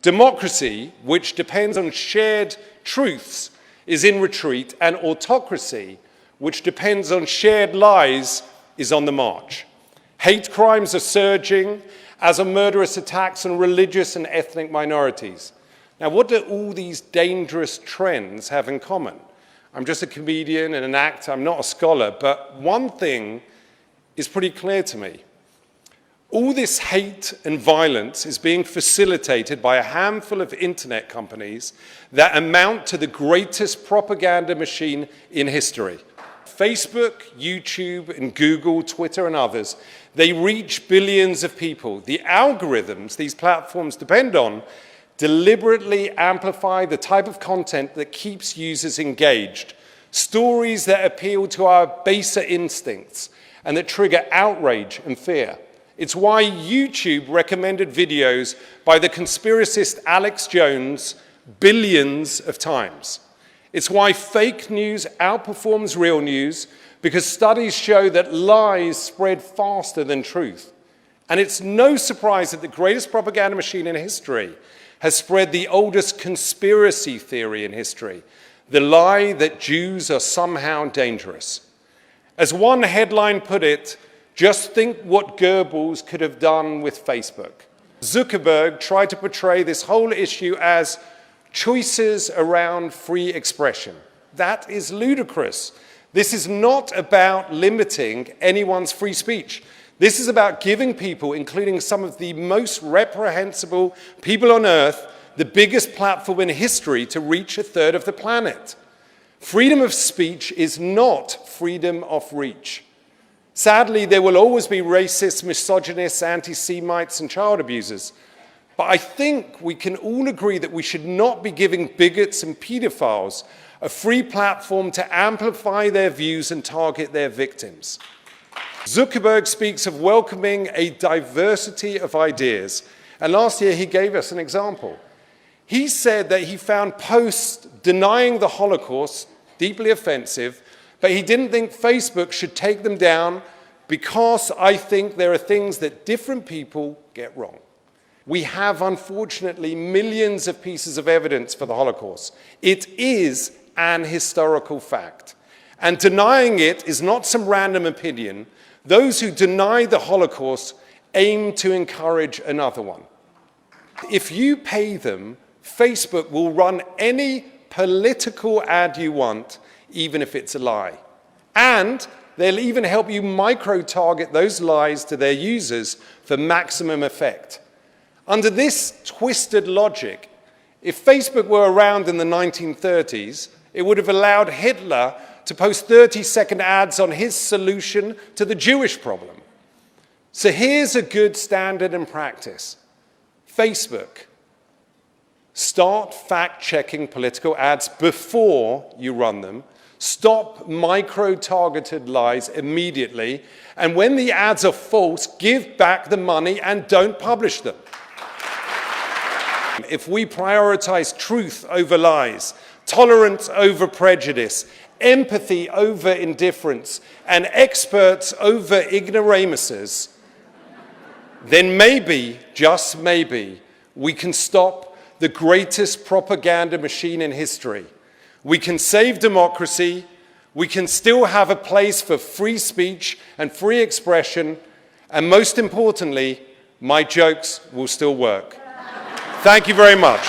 Democracy, which depends on shared truths, is in retreat, and autocracy, which depends on shared lies, is on the march. Hate crimes are surging, as are murderous attacks on religious and ethnic minorities. Now, what do all these dangerous trends have in common? I'm just a comedian and an actor, I'm not a scholar, but one thing is pretty clear to me. All this hate and violence is being facilitated by a handful of internet companies that amount to the greatest propaganda machine in history. Facebook, YouTube, and Google, Twitter, and others, they reach billions of people. The algorithms these platforms depend on deliberately amplify the type of content that keeps users engaged, stories that appeal to our baser instincts and that trigger outrage and fear. It's why YouTube recommended videos by the conspiracist Alex Jones billions of times. It's why fake news outperforms real news, because studies show that lies spread faster than truth. And it's no surprise that the greatest propaganda machine in history has spread the oldest conspiracy theory in history, the lie that Jews are somehow dangerous. As one headline put it, just think what Goebbels could have done with Facebook. Zuckerberg tried to portray this whole issue as choices around free expression. That is ludicrous. This is not about limiting anyone's free speech. This is about giving people, including some of the most reprehensible people on earth, the biggest platform in history to reach a third of the planet. Freedom of speech is not freedom of reach. Sadly, there will always be racists, misogynists, anti-Semites, and child abusers. But I think we can all agree that we should not be giving bigots and pedophiles a free platform to amplify their views and target their victims. Zuckerberg speaks of welcoming a diversity of ideas, and last year he gave us an example. He said that he found posts denying the Holocaust deeply offensive, but he didn't think Facebook should take them down because I think there are things that different people get wrong. We have, unfortunately, millions of pieces of evidence for the Holocaust. It is an historical fact. And denying it is not some random opinion. Those who deny the Holocaust aim to encourage another one. If you pay them, Facebook will run any political ad you want, even if it's a lie. And they'll even help you micro-target those lies to their users for maximum effect. Under this twisted logic, if Facebook were around in the 1930s, it would have allowed Hitler to post 30-second ads on his solution to the Jewish problem. So here's a good standard and practice. Facebook, start fact-checking political ads before you run them. Stop micro-targeted lies immediately. And when the ads are false, give back the money and don't publish them. If we prioritize truth over lies, tolerance over prejudice, empathy over indifference, and experts over ignoramuses, then maybe, just maybe, we can stop the greatest propaganda machine in history. We can save democracy, we can still have a place for free speech and free expression, and most importantly, my jokes will still work. Thank you very much.